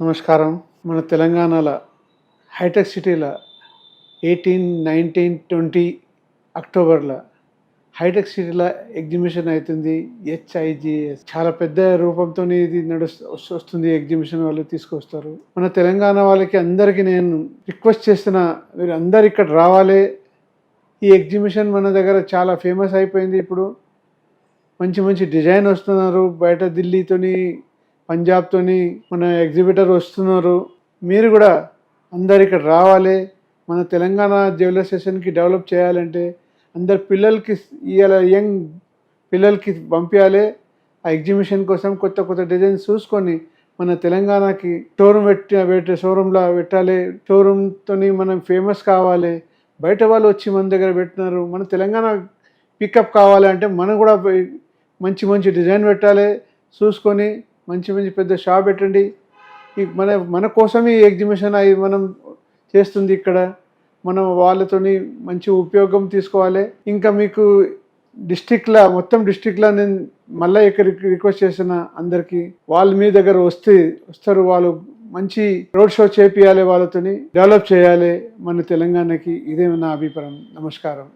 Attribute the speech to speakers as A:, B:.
A: నమస్కారం. మన తెలంగాణలో హైటెక్ సిటీలో 18, 19, 20 అక్టోబర్‌లో హైటెక్ సిటీలో ఎగ్జిబిషన్ అవుతుంది. హెచ్ఐజిఎస్ చాలా పెద్ద రూపంతోని ఇది వస్తుంది. ఎగ్జిబిషన్ వాళ్ళు తీసుకొస్తారు. మన తెలంగాణ వాళ్ళకి అందరికీ నేను రిక్వెస్ట్ చేస్తున్నా, మీరు అందరు ఇక్కడ రావాలి. ఈ ఎగ్జిబిషన్ మన దగ్గర చాలా ఫేమస్ అయిపోయింది. ఇప్పుడు మంచి మంచి డిజైన్ వస్తున్నారు. బయట ఢిల్లీతోని, పంజాబ్తోని మన ఎగ్జిబిటర్ వస్తున్నారు. మీరు కూడా అందరు ఇక్కడ రావాలి. మన తెలంగాణ జ్యువెలరీ స్టేషన్కి డెవలప్ చేయాలంటే అందరు పిల్లలకి ఇవాళ యంగ్ పిల్లలకి పంపించాలి. ఆ ఎగ్జిబిషన్ కోసం కొత్త కొత్త డిజైన్స్ చూసుకొని మన తెలంగాణకి షోరూంలో పెట్టాలి. షోరూమ్తో మనం ఫేమస్ కావాలి. బయట వాళ్ళు వచ్చి మన దగ్గర పెట్టినారు. మన తెలంగాణ పికప్ కావాలంటే మనం కూడా మంచి మంచి డిజైన్ పెట్టాలి. చూసుకొని మంచి మంచి పెద్ద షాప్ పెట్టండి. ఈ మన కోసం ఈ ఎగ్జిబిషన్ అవి మనం చేస్తుంది ఇక్కడ. మనం వాళ్ళతోని మంచి ఉపయోగం తీసుకోవాలి. ఇంకా మీకు మొత్తం డిస్ట్రిక్ట్లో నేను మళ్ళీ ఇక్కడ రిక్వెస్ట్ చేసిన అందరికీ, వాళ్ళు మీ దగ్గర వస్తారు. వాళ్ళు మంచి రోడ్ షో చేపియాలి. వాళ్ళతోని డెవలప్ చేయాలి మన తెలంగాణకి. ఇదే నా అభిప్రాయం. నమస్కారం.